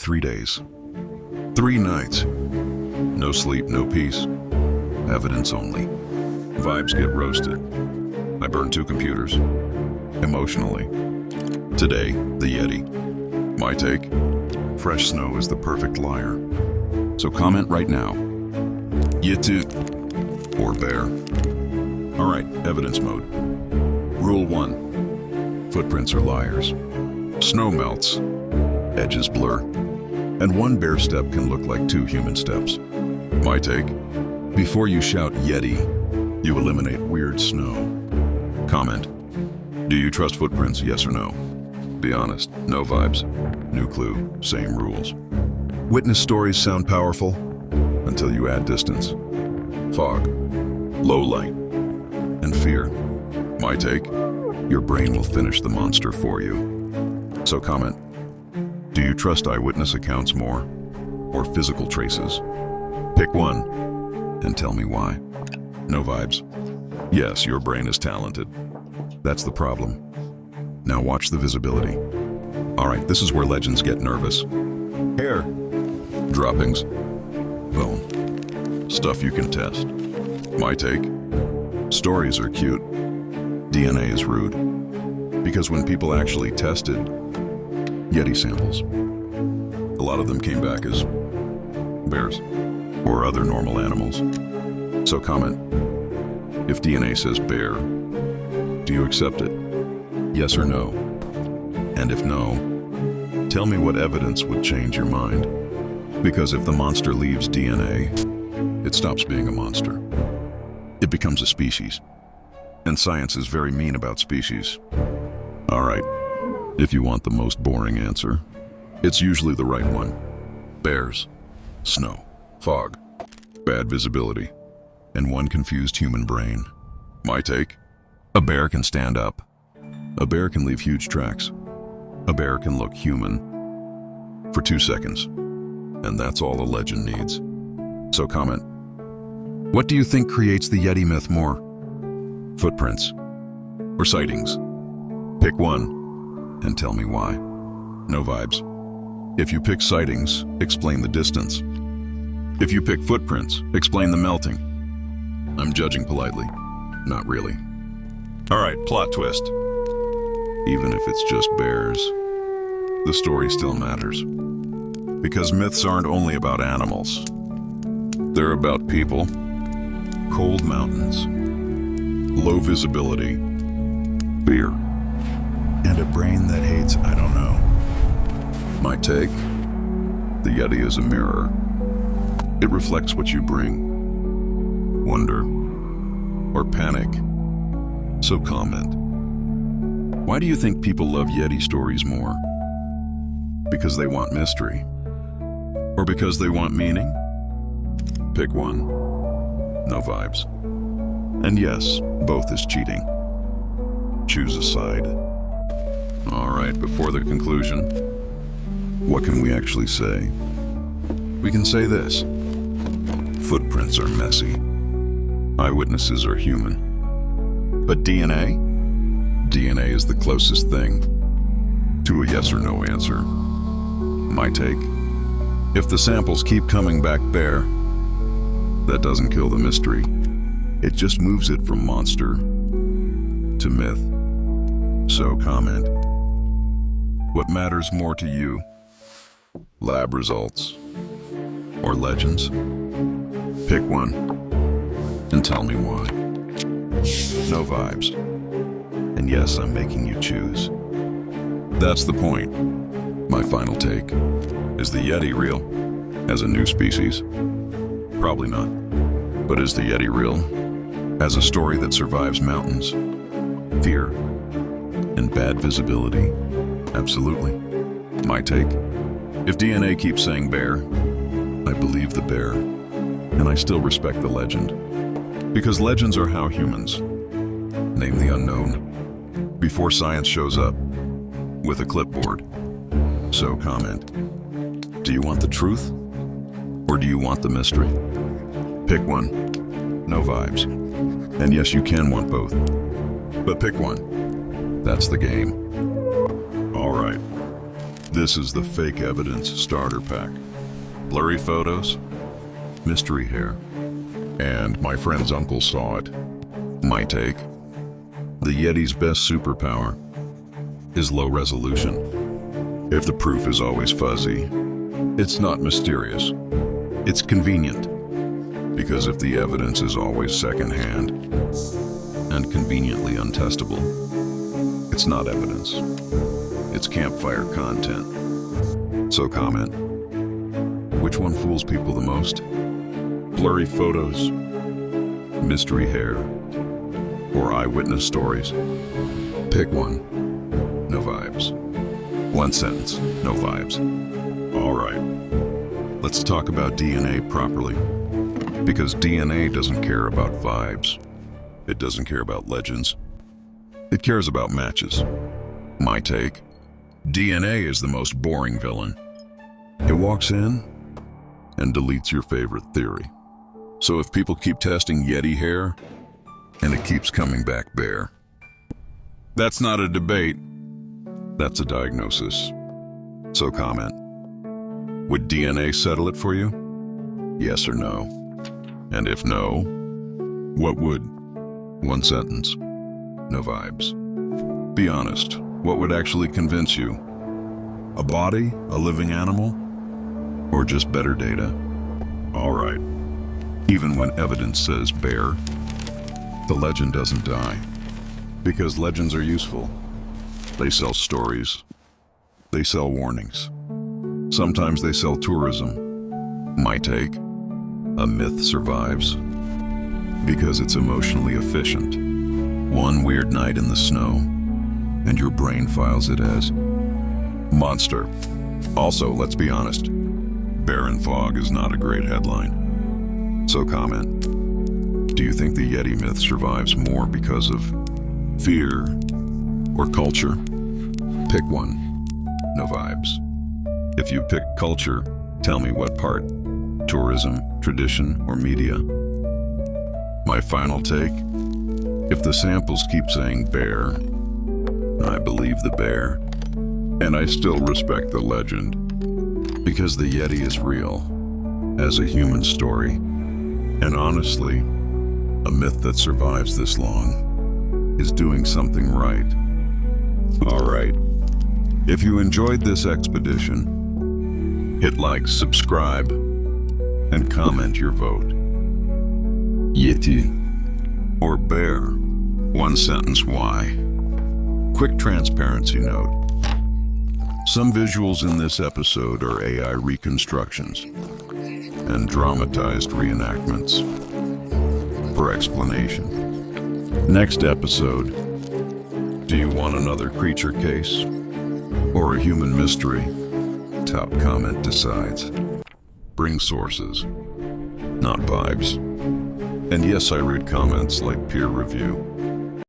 3 days. 3 nights. No sleep, no peace. Evidence only. Vibes get roasted. I burned 2 computers. Emotionally. Today, the Yeti. My take? Fresh snow is the perfect liar. So comment right now. Yeti or bear? Alright, evidence mode. Rule 1. Footprints are liars. Snow melts. Edges blur. And 1 bear step can look like 2 human steps. My take? Before you shout Yeti, you eliminate weird snow. Comment. Do you trust footprints, yes or no? Be honest, no vibes. New clue, same rules. Witness stories sound powerful until you add distance. Fog, low light, and fear. My take? Your brain will finish the monster for you. So comment. Do you trust eyewitness accounts more or physical traces? Pick one and tell me why. No vibes. Yes, your brain is talented. That's the problem. Now watch the visibility. All right, this is where legends get nervous. Hair, droppings, bone, stuff you can test. My take? Stories are cute. DNA is rude. Because when people actually tested Yeti samples, a lot of them came back as bears or other normal animals. So comment. If DNA says bear, do you accept it? Yes or no? And if no, tell me what evidence would change your mind. Because if the monster leaves DNA, it stops being a monster. It becomes a species. And science is very mean about species. All right, if you want the most boring answer, it's usually the right one. Bears, snow, fog, bad visibility, and 1 confused human brain. My take? A bear can stand up. A bear can leave huge tracks. A bear can look human for 2 seconds. And that's all a legend needs. So comment. What do you think creates the Yeti myth more? Footprints or sightings? Pick one and tell me why. No vibes. If you pick sightings, explain the distance. If you pick footprints, explain the melting. I'm judging politely. Not really. All right, plot twist. Even if it's just bears, the story still matters. Because myths aren't only about animals. They're about people, cold mountains, low visibility, fear, and a brain that hates I don't know. My take? The Yeti is a mirror. It reflects what you bring. Wonder or panic. So comment. Why do you think people love Yeti stories more? Because they want mystery? Or because they want meaning? Pick one. No vibes. And yes, both is cheating. Choose a side. All right, before the conclusion, what can we actually say? We can say this. Footprints are messy. Eyewitnesses are human. But DNA? DNA is the closest thing to a yes or no answer. My take? If the samples keep coming back bare, that doesn't kill the mystery. It just moves it from monster to myth. So comment. What matters more to you? Lab results or legends? Pick one and tell me why. No vibes. And yes, I'm making you choose. That's the point. My final take. Is the Yeti real? As a new species? Probably not. But is the Yeti real? As a story that survives mountains, fear, and bad visibility? Absolutely. My take? If DNA keeps saying bear, I believe the bear. And I still respect the legend. Because legends are how humans name the unknown before science shows up with a clipboard. So comment. Do you want the truth? Or do you want the mystery? Pick one. No vibes. And yes, you can want both. But pick one. That's the game. All right. This is the fake evidence starter pack. Blurry photos, mystery hair, and my friend's uncle saw it. My take: the Yeti's best superpower is low resolution. If the proof is always fuzzy, it's not mysterious. It's convenient. Because if the evidence is always secondhand and conveniently untestable, it's not evidence. It's campfire content. So comment. Which one fools people the most? Blurry photos, mystery hair, or eyewitness stories? Pick one. No vibes. One sentence, no vibes. All right. Let's talk about DNA properly. Because DNA doesn't care about vibes. It doesn't care about legends. It cares about matches. My take: DNA is the most boring villain. It walks in and deletes your favorite theory. So if people keep testing Yeti hair, and it keeps coming back bare, that's not a debate. That's a diagnosis. So comment. Would DNA settle it for you? Yes or no? And if no, what would? One sentence. No vibes. Be honest. What would actually convince you? A body? A living animal? Or just better data? All right. Even when evidence says bear, the legend doesn't die. Because legends are useful. They sell stories. They sell warnings. Sometimes they sell tourism. My take: a myth survives because it's emotionally efficient. One weird night in the snow, and your brain files it as monster. Also, let's be honest, bear and fog is not a great headline. So comment. Do you think the Yeti myth survives more because of fear or culture? Pick one. No vibes. If you pick culture, tell me what part. Tourism, tradition, or media? My final take: if the samples keep saying bear, I believe the bear, and I still respect the legend. Because the Yeti is real, as a human story, and honestly, a myth that survives this long is doing something right. All right. If you enjoyed this expedition, hit like, subscribe, and comment your vote. Yeti or bear? One sentence why. Quick transparency note. Some visuals in this episode are AI reconstructions and dramatized reenactments. For explanation. Next episode. Do you want another creature case or a human mystery? Top comment decides. Bring sources, not vibes. And yes, I read comments like peer review.